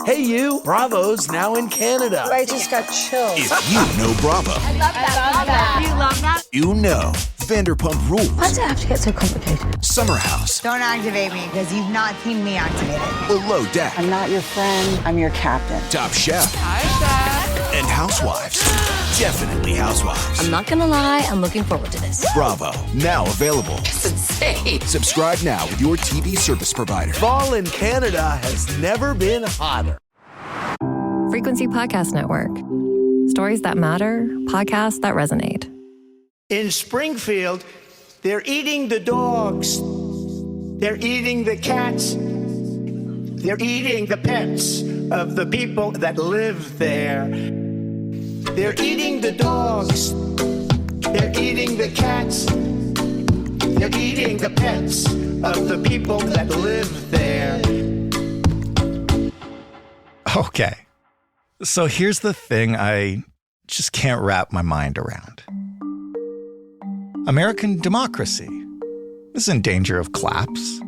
Hey, you. Bravo's now in Canada. I just got chills. If you know Bravo, I love that. You love that? you know Vanderpump Rules, Why does it have to get so complicated? Summer House, Don't activate me because you've not seen me activated. Below Deck, I'm not your friend, I'm your captain. Top Chef, Hi, Chef. and Housewives. Definitely Housewives. I'm not gonna lie, I'm looking forward to this. Bravo, now available. It's insane. Subscribe now with your TV service provider. Fall in Canada has never been hotter. Frequency Podcast Network. Stories that matter, podcasts that resonate. In Springfield, they're eating the dogs. They're eating the cats. They're eating the pets of the people that live there. They're eating the dogs. They're eating the cats. They're eating the pets of the people that live there. Okay. So here's the thing I just can't wrap my mind around. American democracy is in danger of collapse.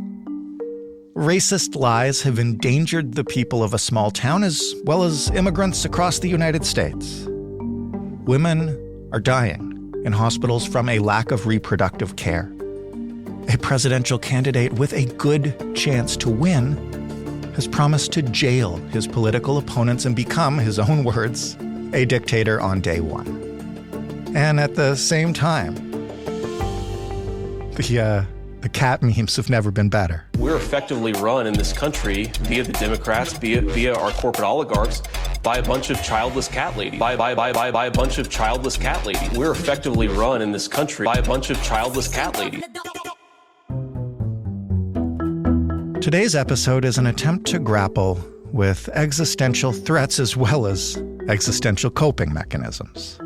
Racist lies have endangered the people of a small town as well as immigrants across the United States. Women are dying in hospitals from a lack of reproductive care. A presidential candidate with a good chance to win has promised to jail his political opponents and become, his own words, a dictator on day one. And at the same time, the cat memes have never been better. We're effectively run in this country via the Democrats, via our corporate oligarchs, by a bunch of childless cat ladies. By a bunch of childless cat ladies. We're effectively run in this country by a bunch of childless cat ladies. Today's episode is an attempt to grapple with existential threats as well as existential coping mechanisms.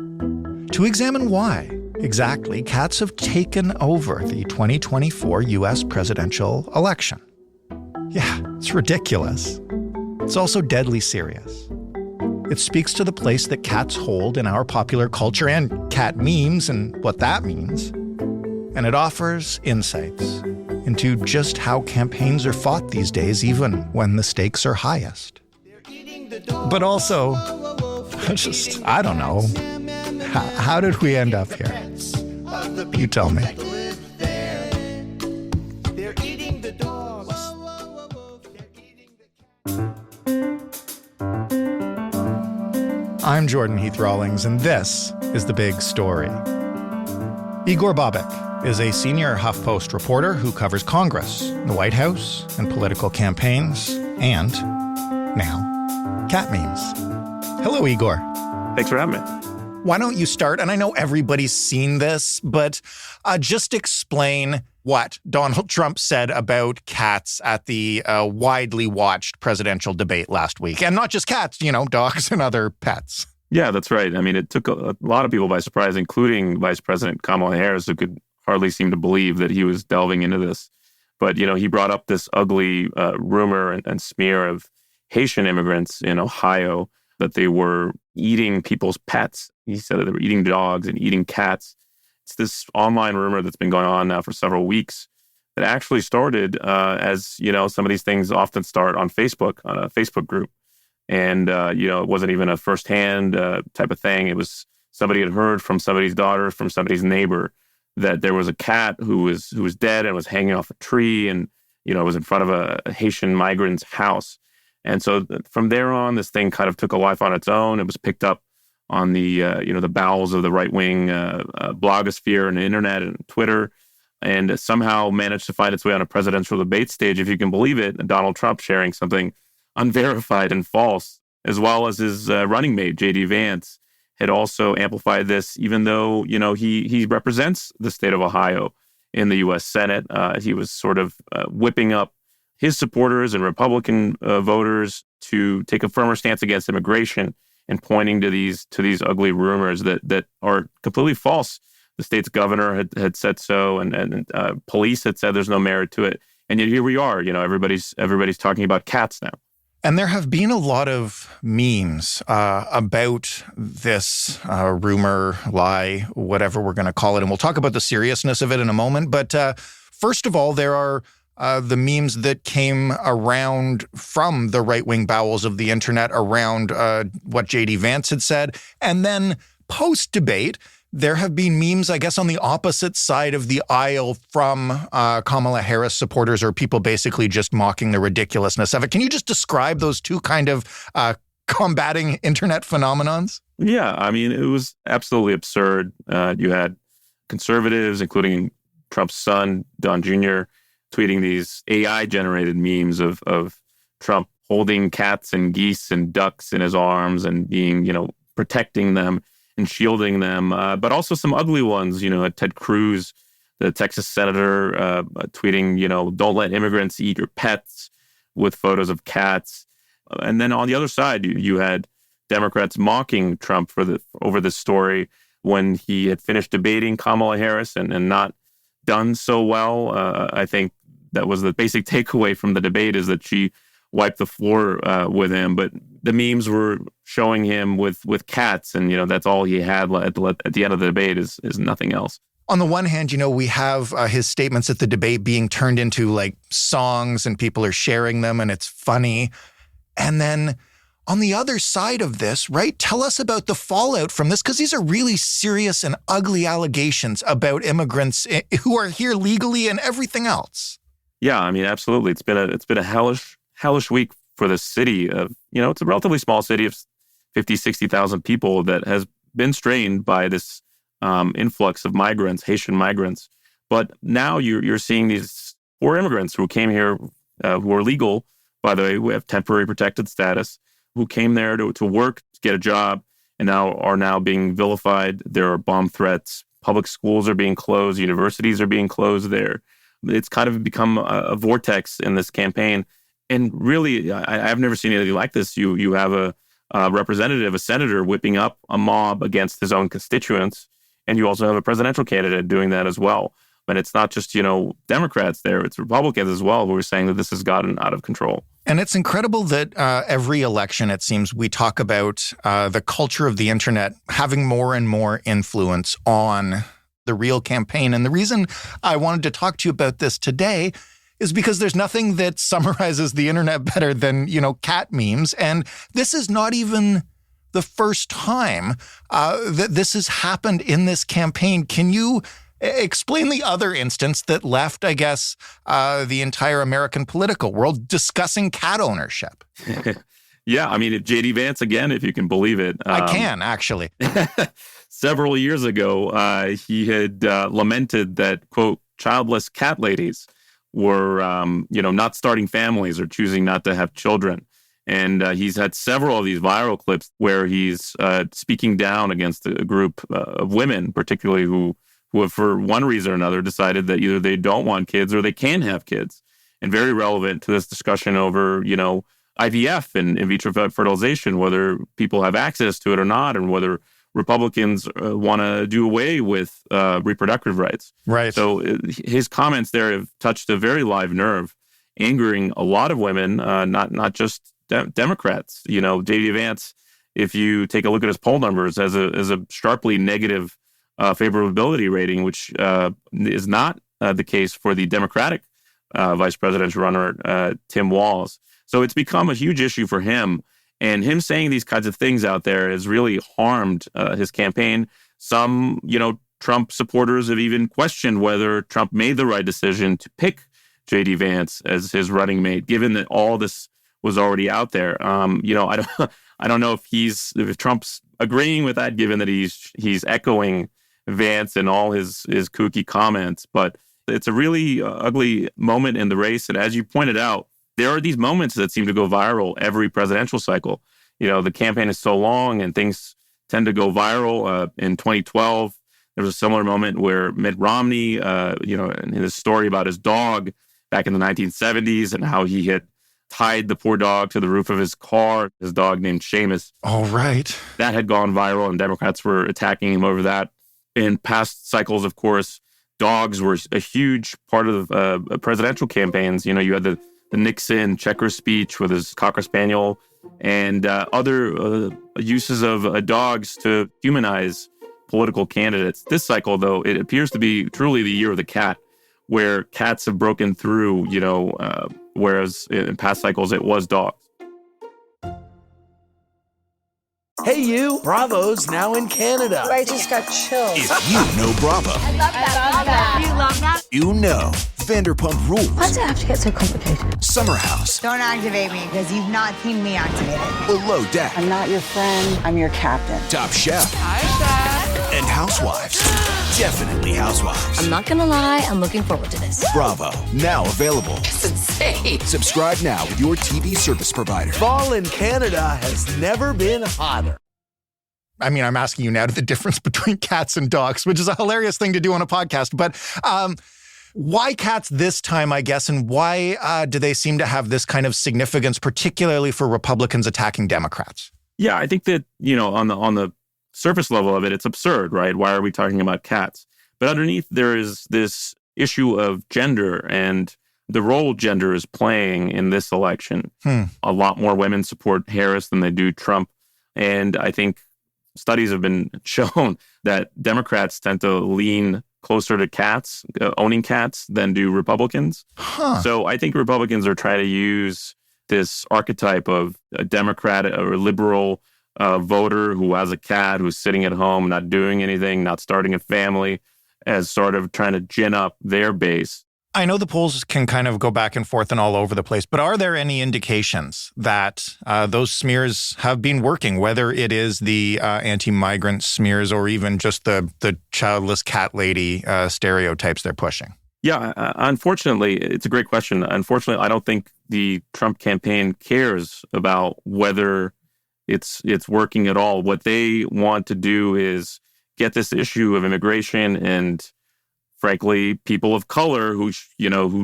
To examine why exactly cats have taken over the 2024 U.S. presidential election. Yeah, it's ridiculous. It's also deadly serious. It speaks to the place that cats hold in our popular culture and cat memes and what that means. And it offers insights into just how campaigns are fought these days, even when the stakes are highest. But also, I don't know. How did we end up here? You tell me. I'm Jordan Heath Rawlings, and this is The Big Story. Igor Bobek is a senior HuffPost reporter who covers Congress, the White House, and political campaigns, and, now, cat memes. Hello, Igor. Thanks for having me. Why don't you start? And I know everybody's seen this, but just explain what Donald Trump said about cats at the widely watched presidential debate last week. And not just cats, dogs and other pets. Yeah, that's right. I mean, it took a lot of people by surprise, including Vice President Kamala Harris, who could hardly seem to believe that he was delving into this. But, he brought up this ugly rumor and smear of Haitian immigrants in Ohio, that they were eating people's pets. He said that they were eating dogs and eating cats. It's this online rumor that's been going on now for several weeks that actually started as, some of these things often start on Facebook, on a Facebook group. And, it wasn't even a firsthand type of thing. It was somebody had heard from somebody's daughter, from somebody's neighbor, that there was a cat who was dead and was hanging off a tree and, was in front of a Haitian migrant's house. And so from there on, this thing kind of took a life on its own. It was picked up on the, the bowels of the right-wing blogosphere and the internet and Twitter, and somehow managed to find its way on a presidential debate stage, if you can believe it. Donald Trump sharing something unverified and false, as well as his running mate, J.D. Vance, had also amplified this, even though, he represents the state of Ohio in the U.S. Senate. He was sort of whipping up his supporters and Republican voters to take a firmer stance against immigration and pointing to these ugly rumors that are completely false. The state's governor had said so, and police had said there's no merit to it. And yet here we are, everybody's talking about cats now. And there have been a lot of memes about this rumor, lie, whatever we're going to call it. And we'll talk about the seriousness of it in a moment. But first of all, there are the memes that came around from the right-wing bowels of the internet around what J.D. Vance had said. And then post-debate, there have been memes, I guess, on the opposite side of the aisle from Kamala Harris supporters or people basically just mocking the ridiculousness of it. Can you just describe those two kind of combating internet phenomenons? Yeah, I mean, it was absolutely absurd. You had conservatives, including Trump's son, Don Jr., tweeting these AI-generated memes of Trump holding cats and geese and ducks in his arms and being, protecting them and shielding them, but also some ugly ones. Ted Cruz, the Texas senator, tweeting, don't let immigrants eat your pets, with photos of cats. And then on the other side, you had Democrats mocking Trump over this story when he had finished debating Kamala Harris and not done so well. I think that was the basic takeaway from the debate, is that she wiped the floor with him. But the memes were showing him with cats, and that's all he had at the end of the debate is nothing else. On the one hand, we have his statements at the debate being turned into like songs and people are sharing them and it's funny. And then on the other side of this, right, tell us about the fallout from this, because these are really serious and ugly allegations about immigrants who are here legally and everything else. Yeah, I mean, absolutely. It's been a hellish week for the city of, it's a relatively small city of 50, 60,000 people that has been strained by this influx of migrants, Haitian migrants. But now you're seeing these poor immigrants who came here, who are legal, by the way, who have temporary protected status, who came there to work, to get a job, and are now being vilified. There are bomb threats. Public schools are being closed. Universities are being closed there. It's kind of become a vortex in this campaign. And really, I've never seen anything like this. You have a representative, a senator, whipping up a mob against his own constituents. And you also have a presidential candidate doing that as well. But it's not just, Democrats there. It's Republicans as well who are saying that this has gotten out of control. And it's incredible that every election, it seems, we talk about the culture of the internet having more and more influence on the real campaign. And the reason I wanted to talk to you about this today is because there's nothing that summarizes the internet better than, cat memes. And this is not even the first time that this has happened in this campaign. Can you explain the other instance that left, I guess, the entire American political world discussing cat ownership? Yeah, I mean, if J.D. Vance, again, if you can believe it. I can, actually. Several years ago, he had lamented that, quote, childless cat ladies were, not starting families or choosing not to have children. And he's had several of these viral clips where he's speaking down against a group of women, particularly who have, for one reason or another, decided that either they don't want kids or they can have kids. And very relevant to this discussion over, IVF and in vitro fertilization, whether people have access to it or not, and whether Republicans want to do away with reproductive rights. Right. So his comments there have touched a very live nerve, angering a lot of women, not just Democrats. J.D. Vance, if you take a look at his poll numbers, has a sharply negative favorability rating, which is not the case for the Democratic vice presidential runner, Tim Walz. So it's become a huge issue for him. And him saying these kinds of things out there has really harmed his campaign. Some, Trump supporters have even questioned whether Trump made the right decision to pick J.D. Vance as his running mate, given that all this was already out there. I don't know if Trump's agreeing with that, given that he's echoing Vance and all his kooky comments. But it's a really ugly moment in the race. And as you pointed out, there are these moments that seem to go viral every presidential cycle. The campaign is so long and things tend to go viral. In 2012, there was a similar moment where Mitt Romney, in his story about his dog back in the 1970s and how he had tied the poor dog to the roof of his car, his dog named Seamus. Oh, right. That had gone viral and Democrats were attacking him over that. In past cycles, of course, dogs were a huge part of presidential campaigns. You had the Nixon checker speech with his Cocker Spaniel and other uses of dogs to humanize political candidates. This cycle, though, it appears to be truly the year of the cat, where cats have broken through, whereas in past cycles it was dogs. Hey, you. Bravo's now in Canada. I just got chills. If you know Bravo, I love that. You love that? you know Vanderpump Rules, Why does it have to get so complicated? Summer House, Don't activate me because you've not seen me activated. Below Deck, I'm not your friend. I'm your captain. Top Chef, and Housewives. Definitely Housewives. I'm not gonna lie, I'm looking forward to this. Bravo, now available. It's insane. Subscribe now with your TV service provider. Fall in Canada has never been hotter. I mean, I'm asking you now the difference between cats and dogs, which is a hilarious thing to do on a podcast. But why cats this time, I guess, and why do they seem to have this kind of significance, particularly for Republicans attacking Democrats? Yeah, I think that, on the surface level of it, it's absurd, right? Why are we talking about cats? But underneath, there is this issue of gender and the role gender is playing in this election. A lot more women support Harris than they do Trump. And I think studies have been shown that Democrats tend to lean closer to cats, owning cats, than do Republicans. So I think Republicans are trying to use this archetype of a Democrat or liberal voter who has a cat, who's sitting at home, not doing anything, not starting a family, as sort of trying to gin up their base. I know the polls can kind of go back and forth and all over the place, but are there any indications that those smears have been working, whether it is the anti-migrant smears or even just the childless cat lady stereotypes they're pushing? Yeah, unfortunately, it's a great question. Unfortunately, I don't think the Trump campaign cares about whether it's working at all. What they want to do is get this issue of immigration and, frankly, people of color who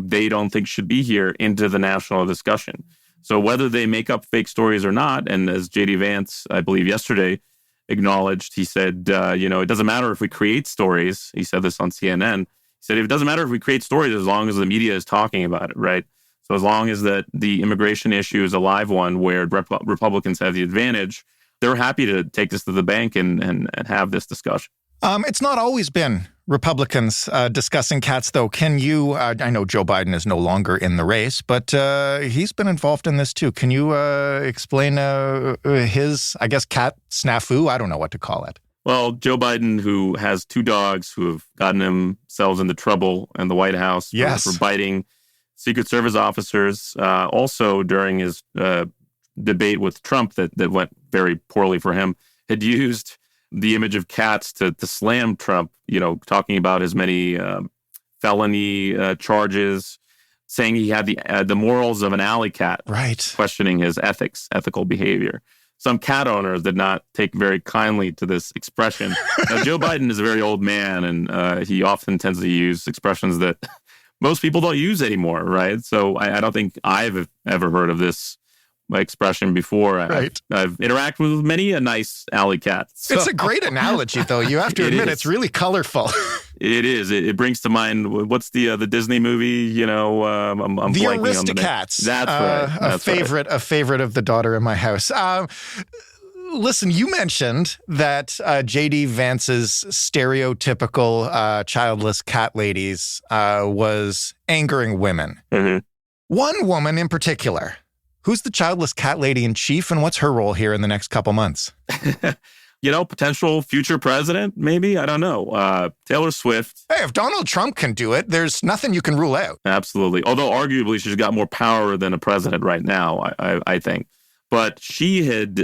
they don't think should be here into the national discussion. So whether they make up fake stories or not, and as J.D. Vance, I believe yesterday, acknowledged, he said, it doesn't matter if we create stories. He said this on CNN. He said, it doesn't matter if we create stories as long as the media is talking about it, right? So as long as that the immigration issue is a live one where Republicans have the advantage, they're happy to take this to the bank and have this discussion. It's not always been Republicans discussing cats, though. Can you, I know Joe Biden is no longer in the race, but he's been involved in this too. Can you explain his, I guess, cat snafu? I don't know what to call it. Well, Joe Biden, who has two dogs who have gotten themselves into trouble in the White House for biting Secret Service officers, also during his debate with Trump that went very poorly for him, had used the image of cats to slam Trump, talking about his many felony charges, saying he had the morals of an alley cat, right? Questioning his ethical behavior. Some cat owners did not take very kindly to this expression. Now, Joe Biden is a very old man, and he often tends to use expressions that most people don't use anymore, right? So I don't think I've ever heard of this expression before. Right. I've interacted with many a nice alley cat. So. It's a great analogy, though. You have to admit, it's really colorful. It is. It brings to mind, what's the Disney movie? I'm the blanking Aristocats. On the name. That's right. A favorite of the daughter in my house. Listen, you mentioned that J.D. Vance's stereotypical childless cat ladies was angering women. Mm-hmm. One woman in particular. Who's the childless cat lady in chief, and what's her role here in the next couple months? Potential future president, maybe? I don't know. Taylor Swift. Hey, if Donald Trump can do it, there's nothing you can rule out. Absolutely. Although arguably she's got more power than a president right now, I think. But she had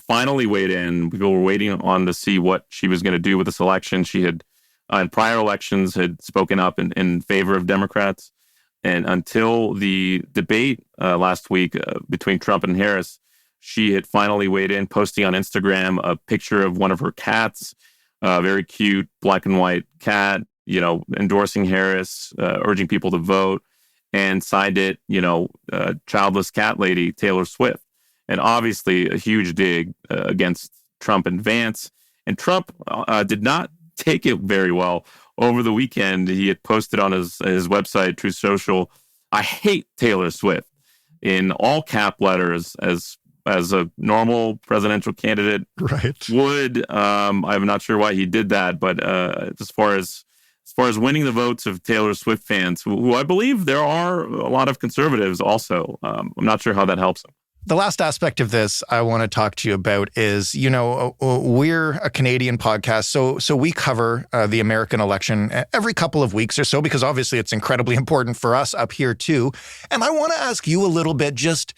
finally weighed in. People were waiting on to see what she was going to do with this election. She had, in prior elections, had spoken up in favor of Democrats. And until the debate last week between Trump and Harris, she had finally weighed in, posting on Instagram a picture of one of her cats, a very cute black and white cat, endorsing Harris, urging people to vote, and signed it, childless cat lady, Taylor Swift. And obviously a huge dig against Trump and Vance. And Trump did not take it very well. Over the weekend, he had posted on his website, Truth Social, "I hate Taylor Swift," in all cap letters, as a normal presidential candidate right. would. I'm not sure why he did that, but as far as as far as winning the votes of Taylor Swift fans, who I believe there are a lot of conservatives also. I'm not sure how that helps them. The last aspect of this I want to talk to you about is, we're a Canadian podcast, so we cover the American election every couple of weeks or so, because obviously it's incredibly important for us up here too. And I want to ask you a little bit just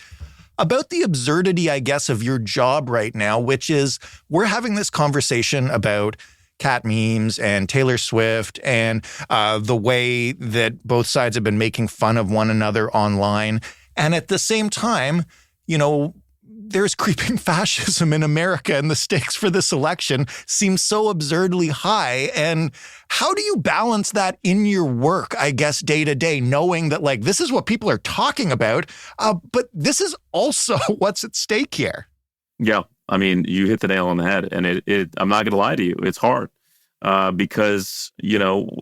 about the absurdity, I guess, of your job right now, which is we're having this conversation about cat memes and Taylor Swift and the way that both sides have been making fun of one another online. And at the same time, there's creeping fascism in America, and the stakes for this election seem so absurdly high. And how do you balance that in your work, I guess, day to day, knowing that, this is what people are talking about, but this is also what's at stake here? Yeah. I mean, you hit the nail on the head, and I'm not going to lie to you. It's hard because,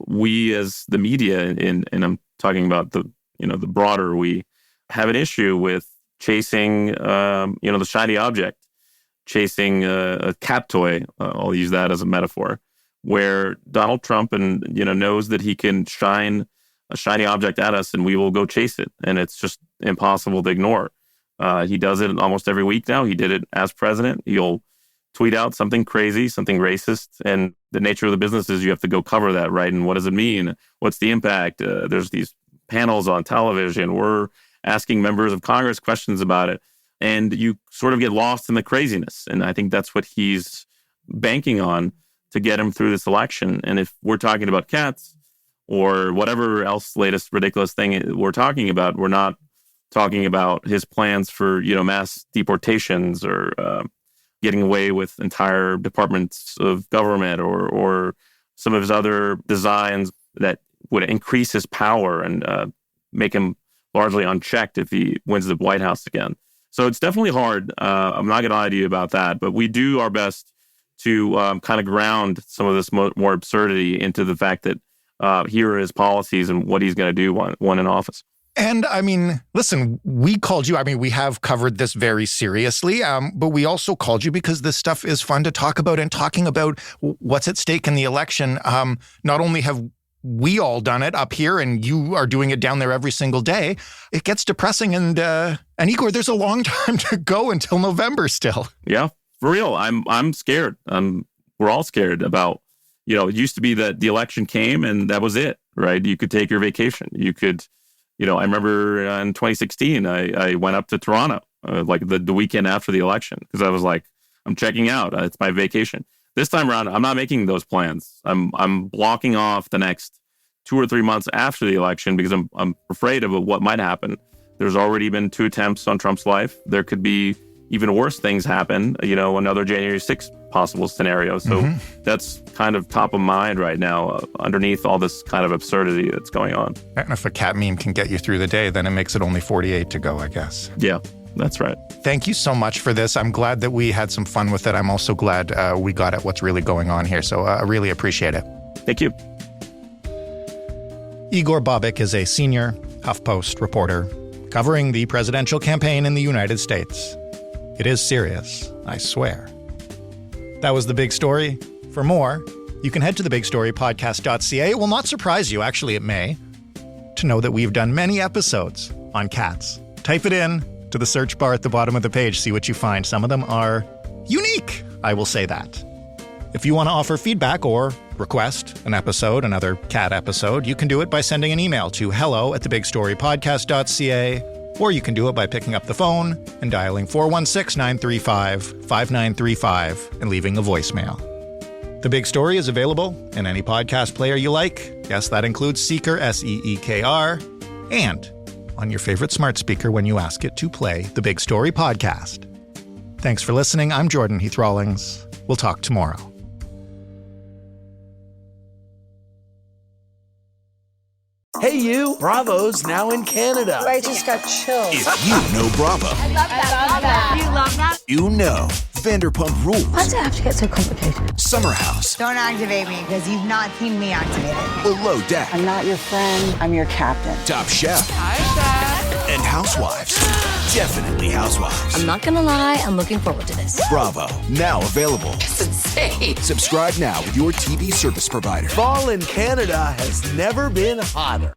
we as the media, and I'm talking about the broader, we have an issue with chasing, the shiny object, chasing a cat toy. I'll use that as a metaphor, where Donald Trump knows that he can shine a shiny object at us and we will go chase it. And it's just impossible to ignore. He does it almost every week now. He did it as president. He'll tweet out something crazy, something racist. And the nature of the business is you have to go cover that, right? And what does it mean? What's the impact? There's these panels on television. We're asking members of Congress questions about it. And you sort of get lost in the craziness. And I think that's what he's banking on to get him through this election. And if we're talking about cats or whatever else latest ridiculous thing we're talking about, we're not talking about his plans for, mass deportations or getting away with entire departments of government or some of his other designs that would increase his power and make him largely unchecked if he wins the White House again. So it's definitely hard. I'm not going to lie to you about that, but we do our best to kind of ground some of this more absurdity into the fact that here are his policies and what he's going to do when in office. And I mean, listen, we called you. I mean, we have covered this very seriously, but we also called you because this stuff is fun to talk about, and talking about what's at stake in the election. Not only have we all done it up here, and you are doing it down there every single day, it gets depressing. And Igor, there's a long time to go until November still. Yeah, for real. I'm scared. We're all scared about, it used to be that the election came and that was it, right? You could take your vacation. You could, I remember in 2016, I went up to Toronto, the weekend after the election, because I was like, I'm checking out. It's my vacation. This time around, I'm not making those plans. I'm blocking off the next 2 or 3 months after the election because I'm afraid of what might happen. There's already been 2 attempts on Trump's life. There could be even worse things happen, another January 6th possible scenario. So that's kind of top of mind right now, underneath all this kind of absurdity that's going on. And if a cat meme can get you through the day, then it makes it only 48 to go, I guess. Yeah. That's right. Thank you so much for this. I'm glad that we had some fun with it. I'm also glad we got at what's really going on here. So I really appreciate it. Thank you. Igor Bobik is a senior HuffPost reporter covering the presidential campaign in the United States. It is serious, I swear. That was The Big Story. For more, you can head to thebigstorypodcast.ca. It will not surprise you, actually it may, to know that we've done many episodes on cats. Type it in to the search bar at the bottom of the page, see what you find. Some of them are unique, I will say that. If you want to offer feedback or request an episode, another cat episode, you can do it by sending an email to hello@thebigstorypodcast.ca, or you can do it by picking up the phone and dialing 416-935-5935 and leaving a voicemail. The Big Story is available in any podcast player you like. Yes, that includes Seeker, Seekr, and on your favorite smart speaker when you ask it to play The Big Story Podcast. Thanks for listening. I'm Jordan Heath Rawlings. We'll talk tomorrow. Hey, you! Bravo's now in Canada. I just got chills. If you know Bravo, I love that. You love that? you know Vanderpump Rules, Why does it have to get so complicated? Summer House, Don't activate me because you've not seen me activated. Below Deck, I'm not your friend, I'm your captain. Top Chef, Hi, Chef. And housewives. Definitely housewives. I'm not gonna lie, I'm looking forward to this. Bravo, now available. It's insane. Subscribe now with your TV service provider. Fall in Canada has never been hotter.